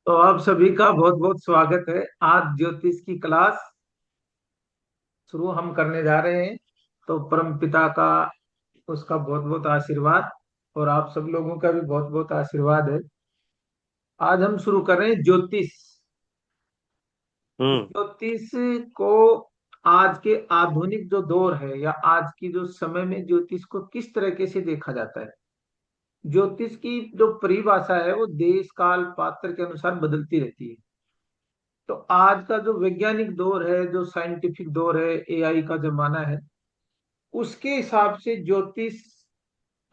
तो आप सभी का बहुत बहुत स्वागत है। आज ज्योतिष की क्लास शुरू हम करने जा रहे हैं। तो परम पिता का उसका बहुत बहुत आशीर्वाद और आप सब लोगों का भी बहुत बहुत आशीर्वाद है। आज हम शुरू कर रहे हैं ज्योतिष। हम्म। ज्योतिष को आज के आधुनिक जो दौर है या आज की जो समय में ज्योतिष को किस तरीके से देखा जाता है। ज्योतिष की जो परिभाषा है वो देश काल पात्र के अनुसार बदलती रहती है। तो आज का जो वैज्ञानिक दौर है, जो साइंटिफिक दौर है, एआई का जमाना है, उसके हिसाब से ज्योतिष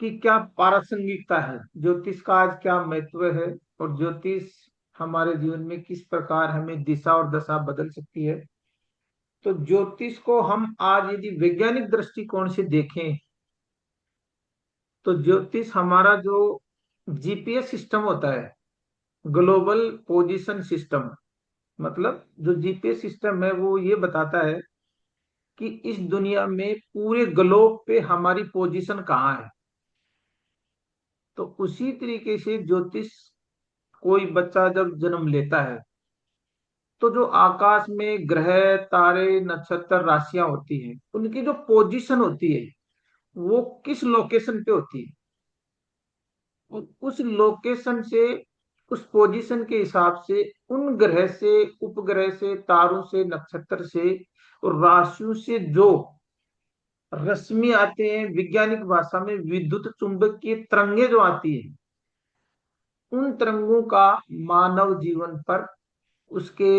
की क्या प्रासंगिकता है, ज्योतिष का आज क्या महत्व है और ज्योतिष हमारे जीवन में किस प्रकार हमें दिशा और दशा बदल सकती है। तो ज्योतिष को हम आज यदि वैज्ञानिक दृष्टिकोण से देखें तो ज्योतिष हमारा जो जीपीएस सिस्टम होता है, ग्लोबल पोजीशन सिस्टम, मतलब जो जीपीएस सिस्टम है वो ये बताता है कि इस दुनिया में पूरे ग्लोब पे हमारी पोजीशन कहाँ है। तो उसी तरीके से ज्योतिष, कोई बच्चा जब जन्म लेता है तो जो आकाश में ग्रह तारे नक्षत्र राशियां होती हैं उनकी जो पोजीशन होती है वो किस लोकेशन पे होती है। और उस लोकेशन से, उस पोजीशन के हिसाब से उन ग्रह से, उपग्रह से, तारों से, नक्षत्र से और राशियों से जो रश्मि आते हैं, वैज्ञानिक भाषा में विद्युत चुंबकीय तरंगे जो आती है, उन तरंगों का मानव जीवन पर, उसके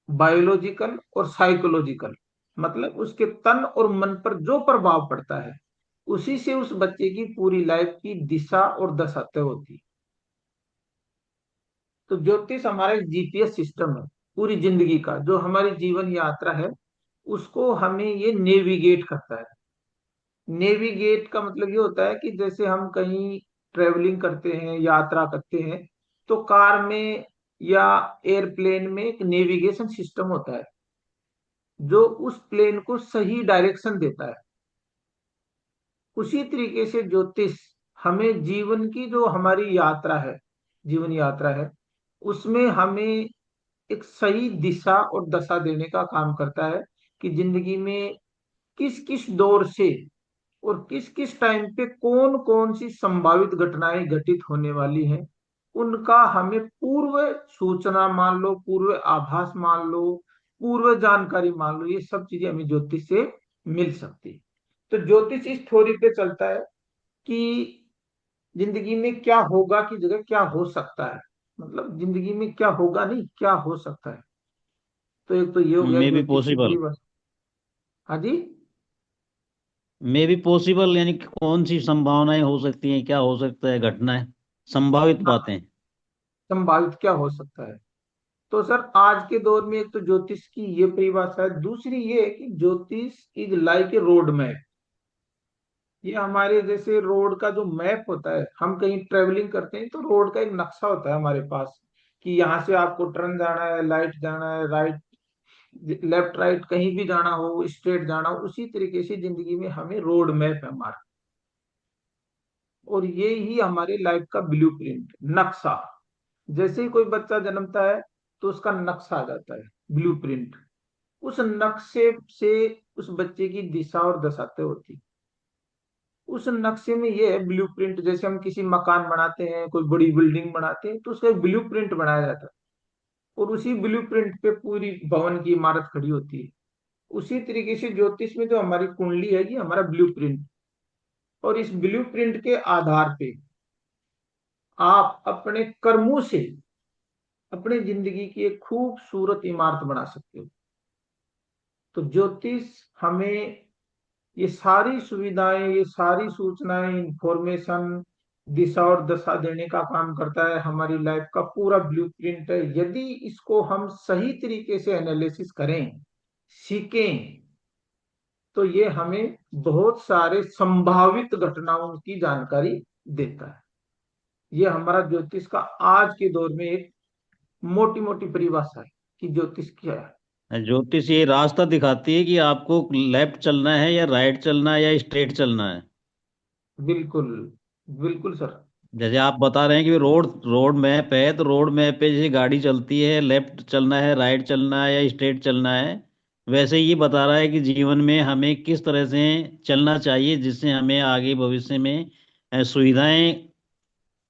बायोलॉजिकल और साइकोलॉजिकल, मतलब उसके तन और मन पर जो प्रभाव पड़ता है उसी से उस बच्चे की पूरी लाइफ की दिशा और दशा तय होती है। तो ज्योतिष हमारा एक जीपीएस सिस्टम है पूरी जिंदगी का, जो हमारी जीवन यात्रा है उसको हमें ये नेविगेट करता है। नेविगेट का मतलब ये होता है कि जैसे हम कहीं ट्रेवलिंग करते हैं, यात्रा करते हैं, तो कार में या एयरप्लेन में एक नेविगेशन सिस्टम होता है जो उस प्लेन को सही डायरेक्शन देता है। उसी तरीके से ज्योतिष हमें जीवन की जो हमारी यात्रा है, जीवन यात्रा है, उसमें हमें एक सही दिशा और दशा देने का काम करता है कि जिंदगी में किस किस दौर से और किस किस टाइम पे कौन कौन सी संभावित घटनाएं घटित होने वाली हैं, उनका हमें पूर्व सूचना मान लो, पूर्व आभास मान लो, पूर्व जानकारी मान लो, ये सब चीजें हमें ज्योतिष से मिल सकती है। तो ज्योतिष इस थ्योरी पे चलता है कि जिंदगी में क्या होगा की जगह क्या हो सकता है, मतलब जिंदगी में क्या होगा नहीं, क्या हो सकता है। तो एक तो ये हो गया मे बी ज्योतिष की पॉसिबल। परिभाषा। हाँ जी। मे बी पॉसिबल यानी कि कौन सी संभावनाएं हो सकती हैं, क्या हो सकता है, घटनाएं, संभावित हाँ, बातें। संभावित क्या हो सकता है। तो सर आज के दौर में एक तो ज्योतिष की ये परिभाषा है, दूसरी ये है कि ज्योतिष is like a road map. ये हमारे जैसे रोड का जो मैप होता है, हम कहीं ट्रेवलिंग करते हैं तो रोड का एक नक्शा होता है हमारे पास कि यहाँ से आपको टर्न जाना है, लाइट जाना है, राइट, लेफ्ट राइट, कहीं भी जाना हो, स्ट्रेट जाना हो। उसी तरीके से जिंदगी में हमें रोड मैप है हमारा, और ये ही हमारे लाइफ का ब्लूप्रिंट, नक्शा। जैसे ही कोई बच्चा जन्मता है तो उसका नक्शा आ जाता है, ब्लूप्रिंट। उस नक्शे से उस बच्चे की दिशा और दशा तय होती है। उस नक्शे में ये है ब्लूप्रिंट, जैसे हम किसी मकान बनाते हैं, कोई बड़ी बिल्डिंग बनाते हैं तो उसका एक ब्लूप्रिंट बनाया जाता है और उसी ब्लूप्रिंट पे पूरी भवन की इमारत खड़ी होती है। उसी तरीके से ज्योतिष में जो हमारी कुंडली है ये हमारा ब्लूप्रिंट, और इस ब्लूप्रिंट के आधार पे आप अपने कर्मों से अपने जिंदगी की एक खूबसूरत इमारत बना सकते हो। तो ज्योतिष हमें ये सारी सुविधाएं, ये सारी सूचनाएं, इंफॉर्मेशन, दिशा और दशा देने का काम करता है। हमारी लाइफ का पूरा ब्लूप्रिंट है। यदि इसको हम सही तरीके से एनालिसिस करें, सीखें, तो ये हमें बहुत सारे संभावित घटनाओं की जानकारी देता है। ये हमारा ज्योतिष का आज के दौर में एक मोटी मोटी परिभाषा है कि ज्योतिष क्या है। ज्योतिष ये रास्ता दिखाती है कि आपको लेफ्ट चलना है या राइट चलना है या स्ट्रेट चलना है। बिल्कुल, बिल्कुल सर। जैसे आप बता रहे हैं कि रोड रोड मैप है, तो रोड मैप पे जैसे गाड़ी चलती है, लेफ्ट चलना है, राइट चलना है या स्ट्रेट चलना है, वैसे ही ये बता रहा है कि जीवन में हमें किस तरह से चलना चाहिए जिससे हमें आगे भविष्य में सुविधाएं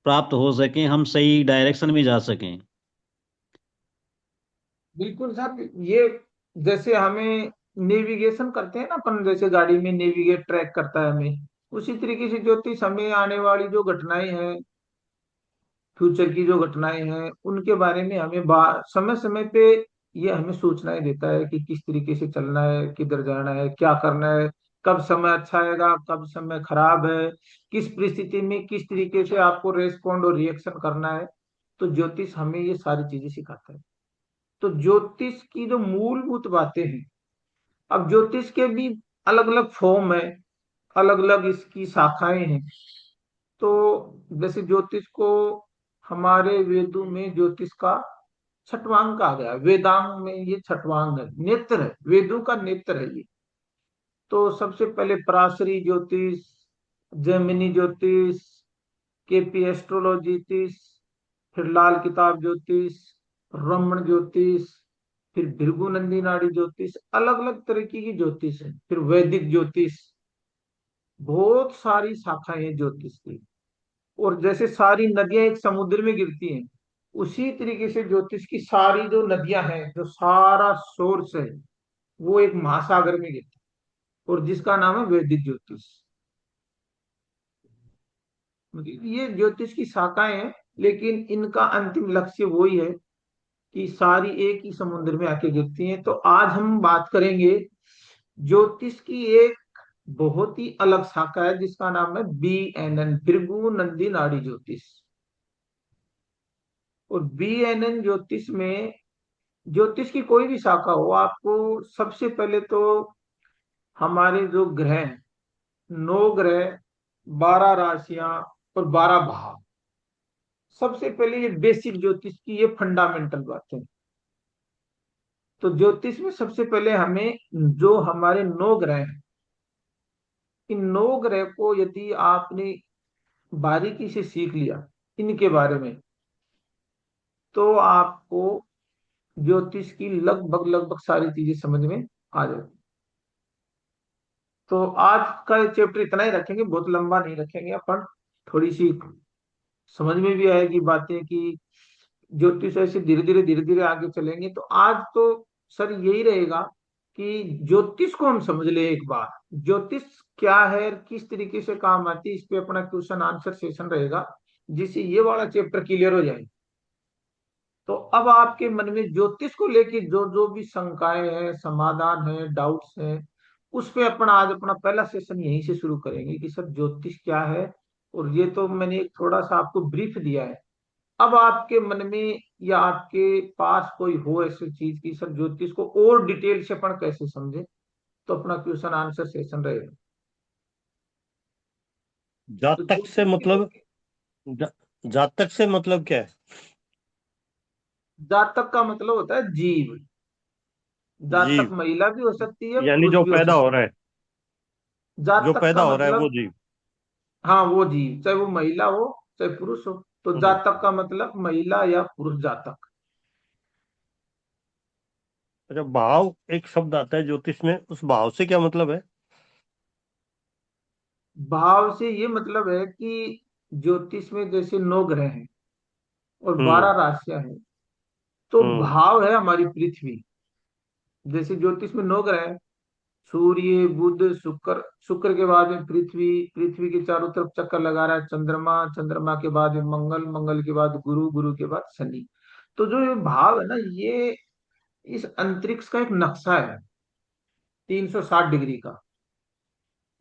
प्राप्त हो सकें, हम सही डायरेक्शन में जा सकें। बिल्कुल साहब, ये जैसे हमें नेविगेशन करते हैं ना अपन, जैसे गाड़ी में नेविगेट ट्रैक करता है हमें, उसी तरीके से ज्योतिष हमें आने वाली जो घटनाएं हैं, फ्यूचर की जो घटनाएं हैं, उनके बारे में हमें समय समय पे ये हमें सूचनाएं देता है कि किस तरीके से चलना है, किधर जाना है, क्या करना है, कब समय अच्छा आएगा, कब समय खराब है, किस परिस्थिति में किस तरीके से आपको रेस्पॉन्ड और रिएक्शन करना है। तो ज्योतिष हमें ये सारी चीजें सिखाता है। तो ज्योतिष की जो मूलभूत बातें हैं, अब ज्योतिष के भी अलग अलग फॉर्म है, अलग अलग इसकी शाखाएं हैं। तो जैसे ज्योतिष को हमारे वेदों में ज्योतिष का छठवांग कहा गया है। वेदांग में ये छठवांग है, नेत्र है, वेदों का नेत्र है ये। तो सबसे पहले पराशरी ज्योतिष, जैमिनी ज्योतिष, केपी एस्ट्रोलॉजिटिस, फिर लाल किताब ज्योतिष, रमण ज्योतिष, फिर भृगु नंदी नाड़ी ज्योतिष, अलग अलग तरीके की ज्योतिष है। फिर वैदिक ज्योतिष, बहुत सारी शाखाएं हैं ज्योतिष की। और जैसे सारी नदियां एक समुद्र में गिरती हैं, उसी तरीके से ज्योतिष की सारी जो नदियां हैं, जो सारा सोर्स है, वो एक महासागर में गिरता है, और जिसका नाम है वैदिक ज्योतिष। मतलब ये ज्योतिष की शाखाएं हैं, लेकिन इनका अंतिम लक्ष्य वही है कि सारी एक ही समुद्र में आके गिरती हैं। तो आज हम बात करेंगे ज्योतिष की एक बहुत ही अलग शाखा है, जिसका नाम है BNN, भृगु नंदी नाड़ी ज्योतिष। और BNN ज्योतिष में, ज्योतिष की कोई भी शाखा हो, आपको सबसे पहले तो हमारे जो ग्रह हैं, 9 ग्रह, 12 राशियां और 12 भाव, सबसे पहले ये बेसिक ज्योतिष की ये फंडामेंटल बात है। तो ज्योतिष में सबसे पहले हमें जो हमारे 9 ग्रह हैं, इन 9 ग्रह को यदि आपने बारीकी से सीख लिया इनके बारे में, तो आपको ज्योतिष की लगभग लगभग सारी चीजें समझ में आ जाएगी। तो आज का चैप्टर इतना ही रखेंगे, बहुत लंबा नहीं रखेंगे अपन, थोड़ी सी समझ में भी आएगी बातें कि ज्योतिष ऐसे धीरे धीरे आगे चलेंगे। तो आज तो सर यही रहेगा कि ज्योतिष को हम समझ ले एक बार, ज्योतिष क्या है, किस तरीके से काम आती है, इस पे अपना क्वेश्चन आंसर सेशन रहेगा, जिससे ये वाला चैप्टर क्लियर हो जाए। तो अब आपके मन में ज्योतिष को लेके जो जो भी शंकाएं हैं, समाधान है, डाउट्स हैं, उस पे अपन आज अपना पहला सेशन यहीं से शुरू करेंगे कि सर ज्योतिष क्या है। और ये तो मैंने एक थोड़ा सा आपको ब्रीफ दिया है। अब आपके मन में या आपके पास कोई हो ऐसी चीज की सर ज्योतिष को और डिटेल से अपन कैसे समझे, तो अपना क्वेश्चन आंसर सेशन रहेगा। तो जातक से ज्योतिष की मतलब देखिए, जा, जातक से मतलब क्या है? जातक का मतलब होता है जीव। जातक जीव, महिला भी हो सकती है, यानी पुरुष जो भी हो पैदा हो सकता रहा है, है। जो जातक पैदा का हो रहा है वो मतलब, जीव। हाँ वो जीव, चाहे वो महिला हो चाहे पुरुष हो। तो हम्म। जातक का मतलब महिला या पुरुष जातक। अच्छा, भाव एक शब्द आता है ज्योतिष में, उस भाव से क्या मतलब है? भाव से ये मतलब है कि ज्योतिष में जैसे 9 ग्रह हैं और हम्म। 12 राशियां हैं, तो हम्म। भाव है हमारी पृथ्वी। जैसे ज्योतिष में 9 ग्रह हैं, सूर्य, बुध, शुक्र, शुक्र के बाद में पृथ्वी, पृथ्वी के चारों तरफ चक्कर लगा रहा है चंद्रमा, चंद्रमा के बाद में मंगल, मंगल के बाद गुरु, गुरु के बाद शनि। तो जो ये भाव है ना, ये इस अंतरिक्ष का एक नक्शा है, 360 डिग्री का।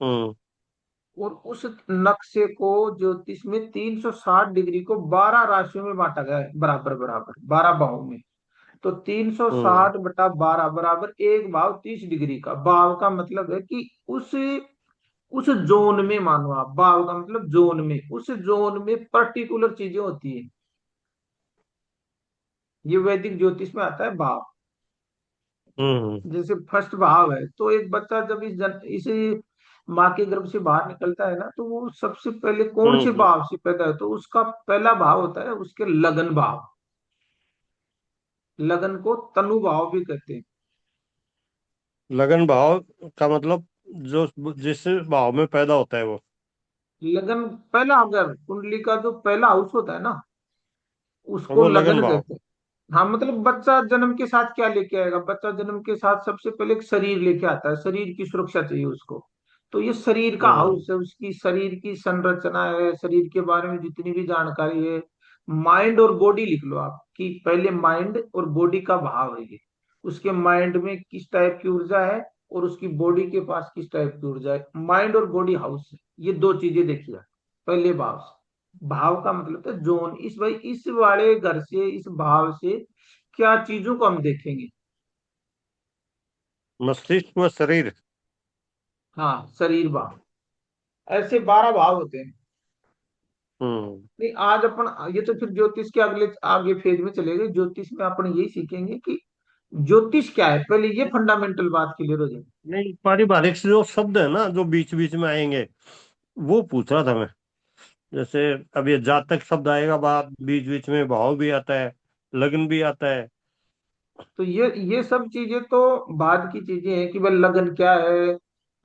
हम्म। और उस नक्शे को ज्योतिष में 360 डिग्री को 12 राशियों में बांटा गया है, बराबर बराबर 12 भावों में। तो तीन सौ हम्म। साठ बटा बारह बराबर एक भाव 30 डिग्री का। भाव का मतलब है कि उस जोन में, मानो आप, भाव का मतलब जोन में, उस जोन में पर्टिकुलर चीजें होती है। ये वैदिक ज्योतिष में आता है भाव। हम्म। जैसे फर्स्ट भाव है, तो एक बच्चा जब इस माँ के गर्भ से बाहर निकलता है ना, तो वो सबसे पहले कौन से हम्म। भाव से पैदा है, तो उसका पहला भाव होता है उसके लगन भाव। लगन को तनु भाव भी कहते हैं। लगन भाव का मतलब जो जिस भाव में पैदा होता है वो। लगन, पहला, अगर कुंडली का जो पहला हाउस होता है ना, उसको वो लगन लगन भाव। कहते हैं। हाँ, मतलब बच्चा जन्म के साथ क्या लेके आएगा, बच्चा जन्म के साथ सबसे पहले एक शरीर लेके आता है, शरीर की सुरक्षा चाहिए उसको। तो ये शरीर का हम्म। हाउस है, उसकी शरीर की संरचना है, शरीर के बारे में जितनी भी जानकारी है। माइंड और बॉडी लिख लो आप, कि पहले माइंड और बॉडी का भाव है ये। उसके माइंड में किस टाइप की ऊर्जा है, और उसकी बॉडी के पास किस टाइप की ऊर्जा है। माइंड और बॉडी हाउस है, ये दो चीजें देखिए पहले भाव से। भाव का मतलब है जोन। इस भाई इस वाले घर से, इस भाव से क्या चीजों को हम देखेंगे। मस्तिष्क व शरीर। हाँ, शरीर भाव। ऐसे 12 भाव होते हैं। हम्म। नहीं, आज अपन ये तो फिर ज्योतिष के अगले आगे फेज में चले गए। ज्योतिष में अपन यही सीखेंगे कि ज्योतिष क्या है, पहले ये फंडामेंटल बात क्लियर हो जाए। नहीं, पारिवारिक से जो शब्द है ना जो बीच बीच में आएंगे, वो पूछ रहा था मैं। जैसे अब ये जातक शब्द आएगा, बाद बीच बीच में भाव भी आता है, लगन भी आता है। तो ये सब चीजें तो बाद की चीजें हैं, कि भाई लगन क्या है,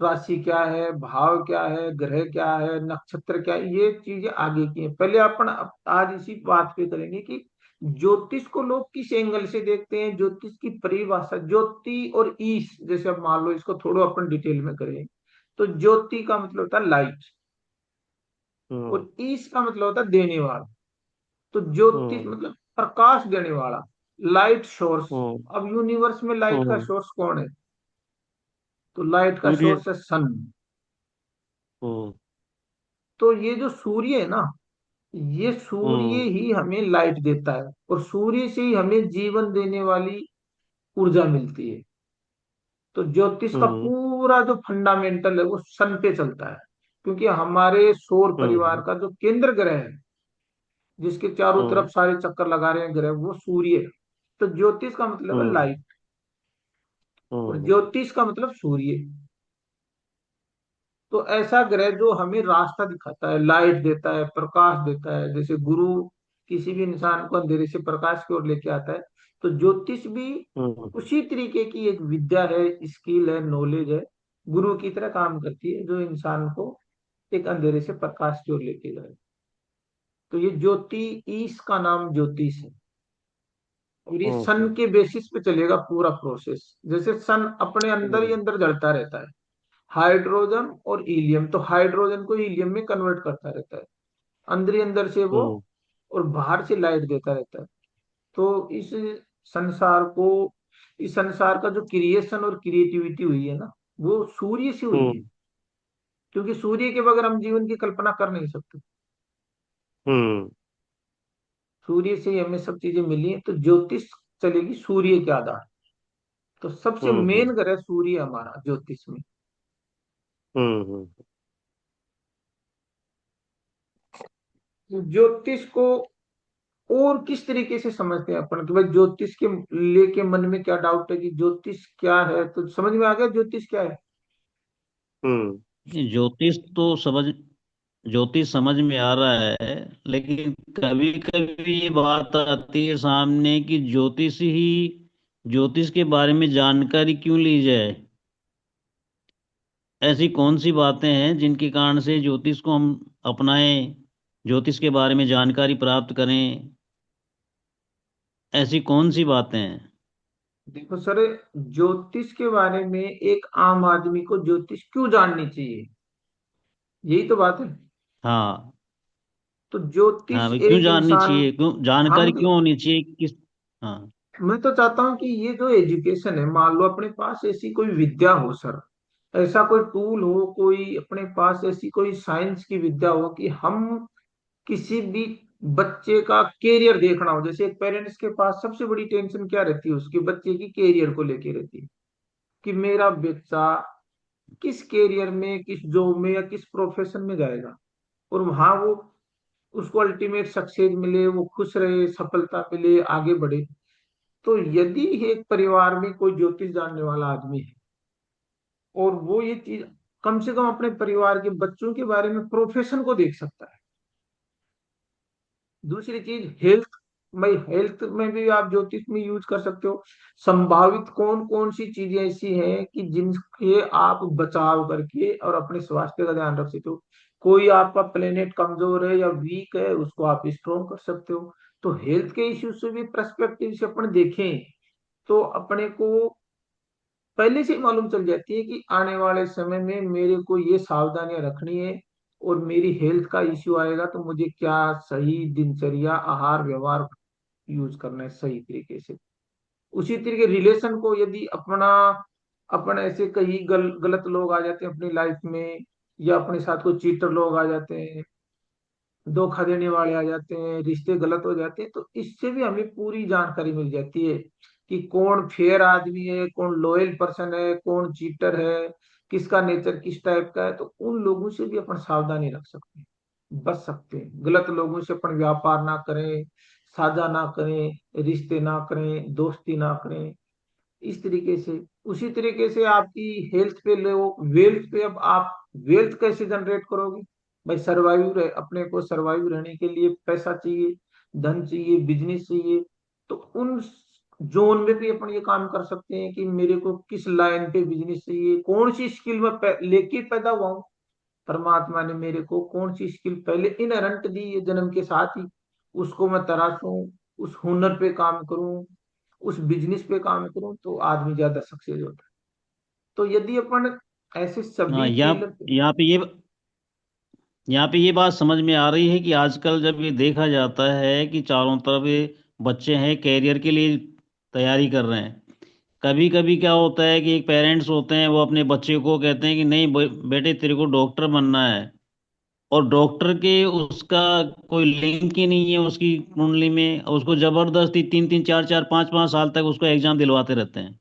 राशि क्या है, भाव क्या है, ग्रह क्या है, नक्षत्र क्या है, ये चीजें आगे की हैं। पहले अपन आज इसी बात पे करेंगे कि ज्योतिष को लोग किस एंगल से देखते हैं, ज्योतिष की परिभाषा। ज्योति और ईश, जैसे अब मान लो इसको थोड़ा अपन डिटेल में करें, तो ज्योति का मतलब होता है लाइट, हम्म। और ईश का मतलब होता है देने वाला। तो ज्योतिष हम्म। मतलब प्रकाश देने वाला, लाइट सोर्स। हम्म। अब यूनिवर्स में लाइट का हम्म। सोर्स कौन है, तो लाइट का सूर्य। सोर्स है सन। हम्म। तो ये जो सूर्य है ना, ये सूर्य हम्म। ही हमें लाइट देता है, और सूर्य से ही हमें जीवन देने वाली ऊर्जा मिलती है। तो ज्योतिष का हम्म। पूरा जो फंडामेंटल है वो सन पे चलता है, क्योंकि हमारे सौर परिवार हम्म। का जो केंद्र ग्रह है, जिसके चारों हम्म। तरफ सारे चक्कर लगा रहे हैं ग्रह, वो सूर्य है। तो ज्योतिष का मतलब है हम्म। लाइट, और हम्म। ज्योतिष का मतलब सूर्य। तो ऐसा ग्रह जो हमें रास्ता दिखाता है, लाइट देता है, प्रकाश देता है, जैसे गुरु किसी भी इंसान को अंधेरे से प्रकाश की ओर लेके आता है, तो ज्योतिष भी हम्म। उसी तरीके की एक विद्या है, स्किल है, नॉलेज है। गुरु की तरह काम करती है, जो इंसान को एक अंधेरे से प्रकाश की ओर लेके जाए। तो ये ज्योति, ईश का नाम ज्योतिष है। और ये सन हम्म। के बेसिस पे चलेगा पूरा प्रोसेस। जैसे सन अपने अंदर ही हम्म। अंदर जलता रहता है, हाइड्रोजन और हीलियम, तो हाइड्रोजन को हीलियम में कन्वर्ट करता रहता है अंदर ही अंदर से वो, हम्म। और बाहर से लाइट देता रहता है। तो संसार को इस संसार का जो क्रिएशन और क्रिएटिविटी हुई है ना, वो सूर्य से हुई है। हम्म। क्योंकि सूर्य के बगैर हम जीवन की कल्पना कर नहीं सकते। हम्म। सूर्य से ही हमें सब चीजें मिली हैं, तो ज्योतिष चलेगी सूर्य के आधार। तो सबसे हम्म। मेन ग्रह सूर्य है हमारा ज्योतिष में। हम्म। ज्योतिष को और किस तरीके से समझते हैं अपन, कि भाई ज्योतिष के लेके मन में क्या डाउट है, कि ज्योतिष क्या है, तो समझ में आ गया ज्योतिष क्या है। हम्म। ज्योतिष तो समझ ज्योतिष समझ में आ रहा है, लेकिन कभी कभी ये बात आती है सामने कि ज्योतिष के बारे में जानकारी क्यों ली जाए। ऐसी कौन सी बातें हैं जिनके कारण से ज्योतिष को हम अपनाएं, ज्योतिष के बारे में जानकारी प्राप्त करें। ऐसी कौन सी बातें हैं? देखो सर, ज्योतिष के बारे में एक आम आदमी को ज्योतिष क्यों जाननी चाहिए, यही तो बात है। हाँ। तो हाँ ज्योतिष भाई, क्यों एक जाननी इंसान, चाहिए, क्यों हम जानकारी क्यों होनी चाहिए, किस? हाँ। मैं तो चाहता हूं कि ये जो एजुकेशन है, मान लो अपने पास ऐसी कोई विद्या हो सर, ऐसा कोई टूल हो, कोई अपने पास ऐसी कोई साइंस की विद्या हो, कि हम किसी भी बच्चे का कैरियर देखना हो। जैसे एक पेरेंट्स के पास सबसे बड़ी टेंशन क्या रहती है, उसके बच्चे की कैरियर को लेके रहती है, कि मेरा बच्चा किस कैरियर में, किस जॉब में, या किस प्रोफेशन में जाएगा, और वहां वो उसको अल्टीमेट सक्सेस मिले, वो खुश रहे, सफलता मिले, आगे बढ़े। तो यदि एक परिवार में कोई ज्योतिष जानने वाला आदमी है, और वो ये चीज कम से कम अपने परिवार के बच्चों के बारे में, प्रोफेशन को देख सकता है। दूसरी चीज हेल्थ, भाई हेल्थ में भी आप ज्योतिष में यूज कर सकते हो। संभावित कौन कौन सी चीजें ऐसी हैं कि जिनके आप बचाव करके और अपने स्वास्थ्य का ध्यान रख सकते हो। कोई आपका प्लेनेट कमजोर है या वीक है, उसको आप स्ट्रोंग कर सकते हो। तो हेल्थ के इश्यूज से भी पर्सपेक्टिव से अपन देखें तो अपने को पहले से ही मालूम चल जाती है कि आने वाले समय में मेरे को ये सावधानियां रखनी है, और मेरी हेल्थ का इश्यू आएगा तो मुझे क्या सही दिनचर्या आहार व्यवहार यूज करना है सही तरीके से। उसी तरीके रिलेशन को यदि अपना, अपन ऐसे कई गलत लोग आ जाते हैं अपनी लाइफ में, या अपने साथ कोई चीटर लोग आ जाते हैं, धोखा देने वाले आ जाते हैं, रिश्ते गलत हो जाते हैं, तो इससे भी हमें पूरी जानकारी मिल जाती है कि कौन फेयर आदमी है, कौन लॉयल पर्सन है, कौन चीटर है, किसका नेचर किस टाइप का है। तो उन लोगों से भी अपन सावधानी रख सकते हैं, बच सकते हैं। गलत लोगों से अपन व्यापार ना करें, साझा ना करें, रिश्ते ना करें, दोस्ती ना करें, इस तरीके से। उसी तरीके से आपकी हेल्थ पे लो, वेल्थ पे, अब आप वेल्थ कैसे जनरेट करोगे? भाई सरवाइव रहे, अपने को सरवाइव रहने के लिए पैसा चाहिए, धन चाहिए, बिजनेस चाहिए। तो उन जोन में भी अपन ये काम कर सकते हैं कि मेरे को किस लाइन पे बिजनेस चाहिए, कौन सी स्किल में लेके पैदा हुआ हूं। परमात्मा ने मेरे को कौन सी स्किल पहले इनहेरेंट दी है जन्म के साथ ही, उसको मैं तराशूं, उस हुनर पे काम करूं, उस बिजनेस पे काम करूं, तो आदमी ज्यादा सक्सेस होता है। तो यदि अपन ऐसे हाँ, सभी यहाँ फील्ड। यहाँ पे ये बात समझ में आ रही है कि आजकल जब ये देखा जाता है कि चारों तरफ ये बच्चे हैं कैरियर के लिए तैयारी कर रहे हैं। कभी कभी क्या होता है कि एक पेरेंट्स होते हैं वो अपने बच्चे को कहते हैं कि नहीं बेटे तेरे को डॉक्टर बनना है, और डॉक्टर के उसका कोई लिंक ही नहीं है उसकी कुंडली में, उसको जबरदस्ती 3 3 4 4 5 5 साल तक उसको एग्जाम दिलवाते रहते हैं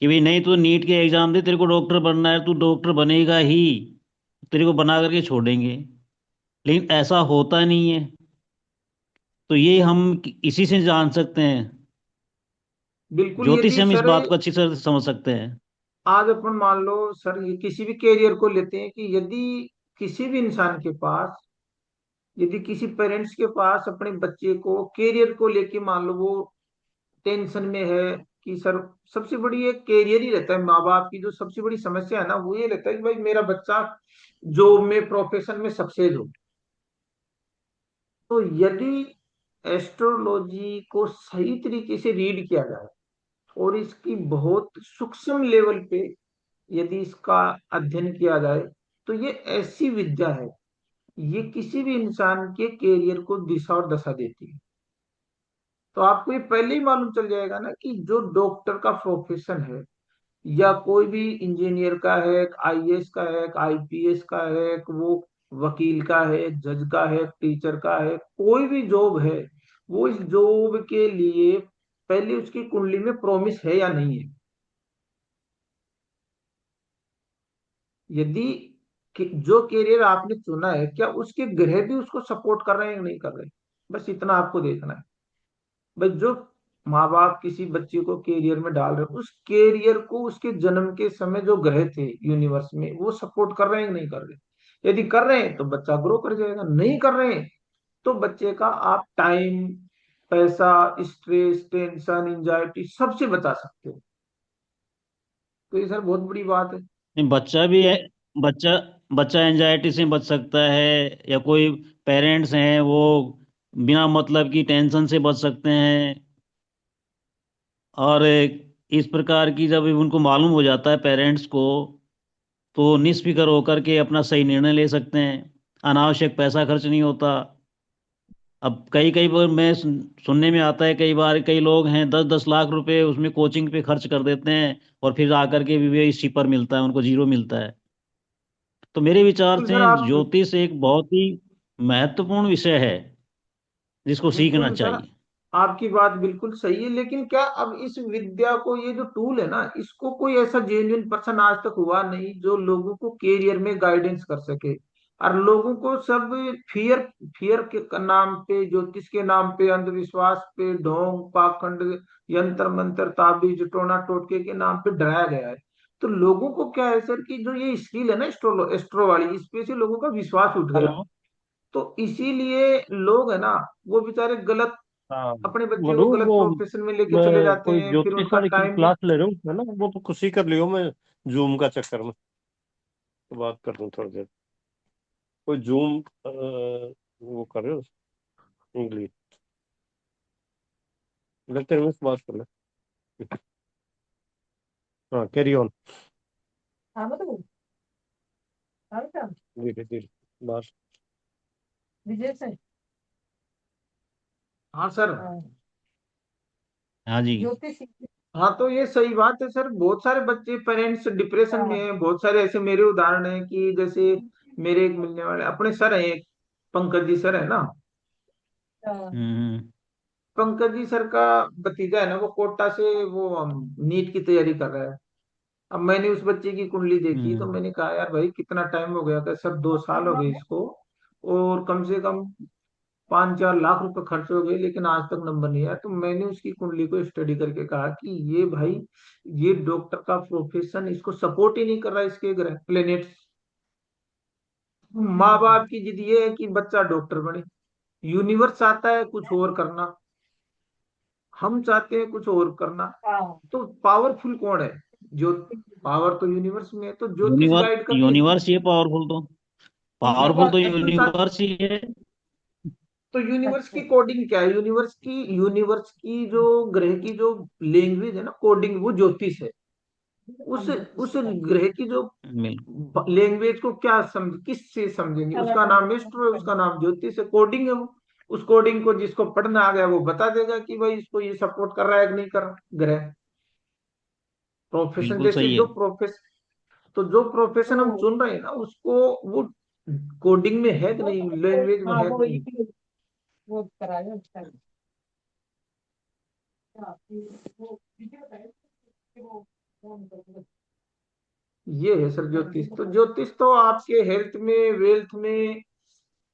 कि भाई नहीं तू नीट के एग्जाम दे, तेरे को डॉक्टर बनना है, तू डॉक्टर बनेगा ही, तेरे को बना करके छोड़ेंगे। लेकिन ऐसा होता नहीं है। तो ये हम इसी से जान सकते हैं, बिल्कुल, ज्योतिष यदि से हम इस सर बात को अच्छी तरह से समझ सकते हैं। आज अपन मान लो सर, ये किसी भी कैरियर को लेते हैं कि यदि किसी भी इंसान के पास, यदि किसी पेरेंट्स के पास अपने बच्चे को कैरियर को लेके मान लो वो टेंशन में है कि सर, सबसे बड़ी एक कैरियर ही रहता है। माँ बाप की जो सबसे बड़ी समस्या है ना, वो ये रहता है कि भाई मेरा बच्चा जॉब में, प्रोफेशन में सक्सेस हो। तो यदि एस्ट्रोलॉजी को सही तरीके से रीड किया जाए और इसकी बहुत सूक्ष्म लेवल पे यदि इसका अध्ययन किया जाए, तो ये ऐसी विद्या है, ये किसी भी इंसान के कैरियर को दिशा और दशा देती है। तो आपको ये पहले ही मालूम चल जाएगा ना कि जो डॉक्टर का प्रोफेशन है, या कोई भी इंजीनियर का है, एक आईएएस का है, एक आईपीएस का है, एक वो वकील का है, एक जज का है, एक टीचर का है, कोई भी जॉब है, वो इस जॉब के लिए पहले उसकी कुंडली में प्रॉमिस है या नहीं है। यदि जो करियर आपने चुना है, क्या उसके ग्रह भी उसको सपोर्ट कर रहे हैं या नहीं कर रहे हैं, बस इतना आपको देखना है। भाई जो माँ बाप किसी बच्चे को कैरियर में डाल रहे हैं, उस कैरियर को उसके जन्म के समय जो ग्रह थे यूनिवर्स में वो सपोर्ट कर रहे हैं कि नहीं कर रहे। यदि कर रहे हैं तो बच्चा ग्रो कर जाएगा, नहीं कर रहे हैं तो बच्चे का आप टाइम, पैसा, स्ट्रेस, टेंशन, एंजाइटी सबसे बचा सकते हो। तो ये सर बहुत बड़ी बात है। नहीं, बच्चा भी है। बच्चा बच्चा एंजाइटी से बच सकता है, या कोई पेरेंट्स हैं वो बिना मतलब की टेंशन से बच सकते हैं। और इस प्रकार की जब उनको मालूम हो जाता है पेरेंट्स को, तो निष्फिक्र होकर के अपना सही निर्णय ले सकते हैं। अनावश्यक पैसा खर्च नहीं होता। अब कई कई बार सुनने में आता है, कई बार कई लोग हैं 10 10 लाख रुपए उसमें कोचिंग पे खर्च कर देते हैं, और फिर आकर के भी वे शिपर मिलता है, उनको जीरो मिलता है। तो मेरे विचार बिल्कुल से सर आप, ज्योतिष एक बहुत ही महत्वपूर्ण विषय है जिसको सीखना बिल्कुल सर चाहिए। आपकी बात बिल्कुल सही है, लेकिन क्या अब इस विद्या को, ये जो टूल है ना, इसको कोई ऐसा जेन्युइन पर्सन आज तक हुआ नहीं जो लोगों को कैरियर में गाइडेंस कर सके। और लोगों को सब फियर, फियर के नाम पे, ज्योतिष के नाम पे, अंधविश्वास पे, ढोंग पाखंड, यंत्र मंत्र ताबीज टोना टोटके के नाम पे डराया गया है। तो लोगों को क्या है सर कि जो ये स्किल है ना एस्ट्रो वाली, इस पे से लोगों का विश्वास उठ गया। हेलो। तो इसीलिए लोग है ना, वो बेचारे गलत हाँ, अपने बच्चे मधु को गलत वो प्रोफेशन में लेके चले मैं जाते कोई हैं, फिर ज्योतिष उनका वाली की टाइम भी। क्लास ले रहा हूँ, है ना, वो तो खुशी कर लियो मैं, जूम का चक्कर में तो बात कर दूँ थोड़ी देर। कोई जूम वो कर रहे हो इंग्लिश, लेते हैं बात कर ले। हाँ, कैरी ऑन। हाँ मतलब धीरे धीरे बात। विजय से। हाँ सर। हाँ, हाँ जी। ज्योतिष। हाँ तो ये सही बात है सर, बहुत सारे बच्चे पेरेंट्स डिप्रेशन में हाँ, हैं, बहुत सारे ऐसे मेरे उदाहरण हैं कि जैसे मेरे एक मिलने वाले अपने सर हैं, एक पंकज जी सर है ना। हाँ, हम्म। पंकज जी सर का भतीजा है ना, वो कोटा से वो नीट की तैयारी कर रहा है। अब मैंने उस बच्चे की कुंडली देखी तो हम्म। मैंने कहा यार भाई कितना टाइम हो गया, था सर 2 साल हो गए इसको, और कम से कम 5-4 लाख रुपए खर्च हो गए, लेकिन आज तक नंबर नहीं आया। तो मैंने उसकी कुंडली को स्टडी करके कहा कि ये भाई, ये डॉक्टर का प्रोफेशन इसको सपोर्ट ही नहीं कर रहा, इसके ग्रह प्लेनेट्स। माँ बाप की जिद ये है कि बच्चा डॉक्टर बने, यूनिवर्स चाहता है कुछ और करना, हम चाहते हैं कुछ और करना। हाँ। तो पावरफुल कौन है? जो पावर तो यूनिवर्स में है, तो ज्योतिष यूनिवर्स गाइड कर रही है कि यूनिवर्स ही है पावरफुल तो। पावरफुल तो बच्चों चाहते। यूनिवर्स ही है। तो यूनिवर्स की अच्छा। कोडिंग क्या है? यूनिवर्स की जो ग्रह की जो लैंग्वेज है ना, कोडिंग, वो ज्योतिष है। उस ग्रह की जो बिल्कुल। लैंग्वेज को क्या समझ, किस से समझेंगे, उसका नाम एस्ट्रो है, उसका नाम ज्योतिष है, कोडिंग है वो। उस कोडिंग को जिसको पढ़ना आ गया वो बता देगा कि भाई इसको ये सपोर्ट कर रहा है कि नहीं कर रहा ग्रह। प्रोफेशन बिल्कुल जैसे सही है। जो प्रोफेशन, तो जो प्रोफेशन हम चुन रहे हैं ना उसको, वो कोडिंग में है कि नहीं, लैंग्वेज में हाँ है कि वो नहीं। ये वो कराया उसका। हाँ, वो विजय बताया कि वो ये है सर ज्योतिष। तो ज्योतिष तो आपके हेल्थ में, वेल्थ में,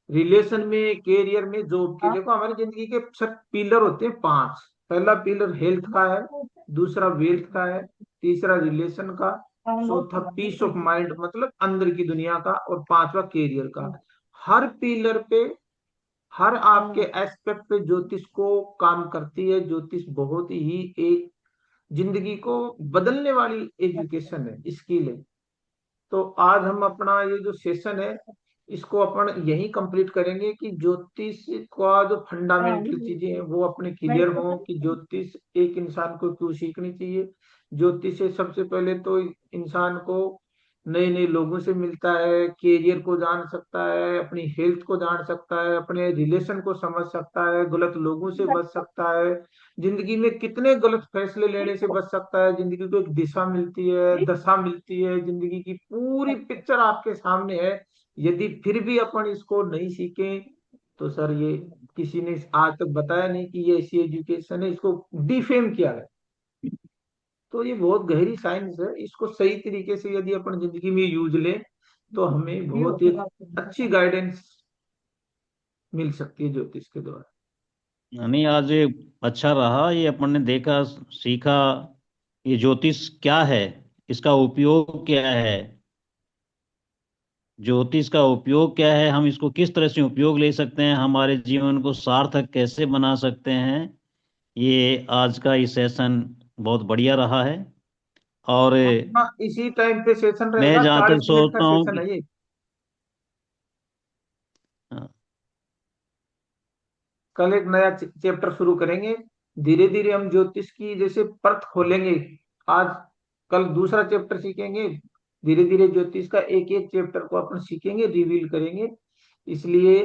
रिलेशन में, कैरियर में, जॉब के, हाँ, देखो हमारी जिंदगी के सब पिलर होते हैं 5। पहला पिलर हेल्थ का है, दूसरा वेल्थ का है, तीसरा रिलेशन का, डाउनलोड चौथा करवाने पीस कोई ऑफ माइंड मतलब अंदर की दुनिया का, और पांचवा कैरियर का। हर पिलर पे, हर आपके हाँ, एस्पेक्ट पे ज्योतिष को काम करती है। ज्योतिष बहुत ही एक जिंदगी को बदलने वाली एजुकेशन है, स्किल है। तो आज हम अपना ये जो सेशन है, इसको अपन यही कंप्लीट करेंगे कि ज्योतिष का जो हाँ, फंडामेंटल चीजें हैं वो अपने मैं क्लियर इसको हो कि ज्योतिष एक इंसान को क्यों सीखनी चाहिए। ज्योतिष से सबसे पहले तो इंसान को नए नए लोगों से मिलता है, कैरियर को जान सकता है, अपनी हेल्थ को जान सकता है, अपने रिलेशन को समझ सकता है, गलत लोगों से बच सकता है, जिंदगी में कितने गलत फैसले लेने से बच सकता है, जिंदगी को एक दिशा मिलती है, दशा मिलती है, जिंदगी की पूरी पिक्चर आपके सामने है। यदि फिर भी अपन इसको नहीं सीखें तो सर ये किसी ने आज तक बताया नहीं कि ये ऐसी एजुकेशन है, इसको डिफेम किया गया। तो ये बहुत गहरी साइंस है, इसको सही तरीके से यदि अपन जिंदगी में यूज लें तो हमें बहुत ही अच्छी गाइडेंस मिल सकती है ज्योतिष के द्वारा। नहीं, आज ये अच्छा रहा, ये अपन ने देखा, सीखा, ये ज्योतिष क्या है, इसका उपयोग क्या है, ज्योतिष का उपयोग क्या है, हम इसको किस तरह से उपयोग ले सकते हैं, हमारे जीवन को सार्थक कैसे बना सकते हैं। ये आज का ये सेशन बहुत बढ़िया रहा है। और अपना इसी टाइम पे सेशन मैं रहेगा, जहाँ तक 40 मिनट का सोचता हूँ सेशन कि है ये। हाँ। कल एक नया चैप्टर शुरू करेंगे। धीरे धीरे हम ज्योतिष की जैसे परत खोलेंगे। आज कल दूसरा चैप्टर सीखेंगे। धीरे धीरे ज्योतिष का एक एक चैप्टर को अपन सीखेंगे, रिवील करेंगे। इसलिए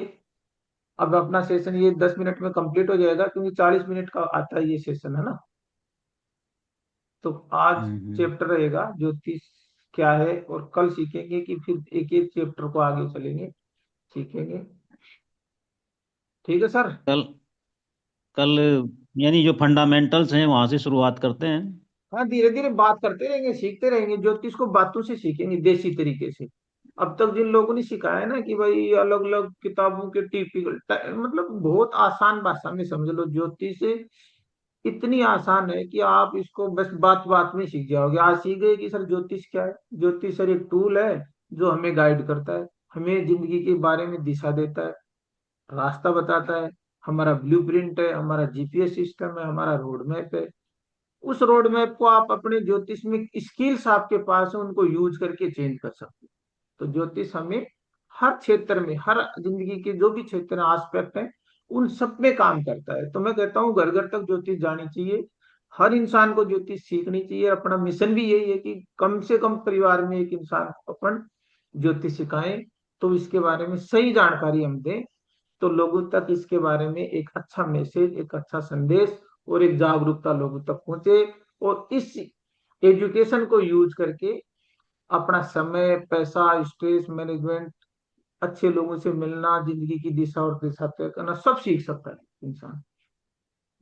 अब अपना सेशन ये 10 मिनट में कंप्लीट हो जाएगा, क्योंकि 40 मिनट का आता है ये सेशन, है ना। तो आज हम्म। चैप्टर रहेगा ज्योतिष क्या है, और कल सीखेंगे कि फिर एक एक चैप्टर को आगे चलेंगे, सीखेंगे। ठीक है सर। कल कल यानी जो फंडामेंटल्स हैं वहां से शुरुआत करते हैं। हाँ, धीरे धीरे बात करते रहेंगे, सीखते रहेंगे, ज्योतिष को बातों से सीखेंगे, देसी तरीके से। अब तक जिन लोगों ने सिखाया ना कि भाई अलग अलग किताबों के टिपिकल मतलब बहुत आसान भाषा में समझ लो, ज्योतिष इतनी आसान है कि आप इसको बस बात बात में सीख जाओगे। आज सीख गए कि सर ज्योतिष क्या है। ज्योतिष सर एक टूल है जो हमें गाइड करता है, हमें जिंदगी के बारे में दिशा देता है, रास्ता बताता है, हमारा ब्लूप्रिंट है, हमारा जीपीएस सिस्टम है, हमारा रोड मैप है। उस रोड मैप को आप अपने ज्योतिष में स्किल्स आपके पास है, उनको यूज करके चेंज कर सकते हो। तो ज्योतिष हमें हर क्षेत्र में, हर जिंदगी के जो भी क्षेत्र एस्पेक्ट है, उन सब में काम करता है। तो मैं कहता हूँ घर घर तक ज्योतिष जानी चाहिए, हर इंसान को ज्योतिष सीखनी चाहिए। अपना मिशन भी यही है कि कम से कम परिवार में एक इंसान को अपन ज्योतिष सिखाएं, तो इसके बारे में सही जानकारी हम दें, तो लोगों तक इसके बारे में एक अच्छा मैसेज, एक अच्छा संदेश और एक जागरूकता लोगों तक पहुंचे। और इस एजुकेशन को यूज करके अपना समय, पैसा, स्ट्रेस मैनेजमेंट, अच्छे लोगों से मिलना, जिंदगी की दिशा और दिशा तय करना, सब सीख सकता है इंसान।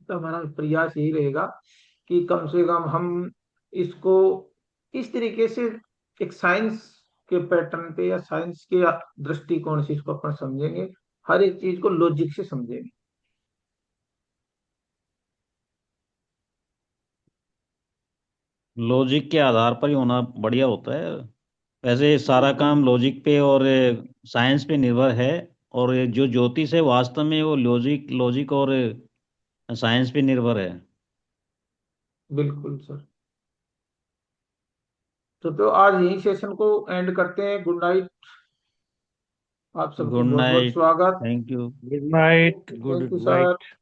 तो हमारा प्रयास यही रहेगा कि कम से कम हम इसको इस तरीके से एक साइंस के पैटर्न पे या साइंस के दृष्टिकोण से इसको अपन समझेंगे, हर एक चीज को लॉजिक से समझेंगे। लॉजिक के आधार पर ही होना बढ़िया होता है। वैसे सारा काम लॉजिक पे और साइंस पे निर्भर है। और ये जो ज्योतिष है वास्तव में वो लॉजिक लॉजिक और साइंस पे निर्भर है। बिल्कुल सर। तो आज यही सेशन को एंड करते हैं। Good night. आप सबको गुड बहुत बहुत नाइट। स्वागत। Thank you. Good night. Thank good you sir. Night.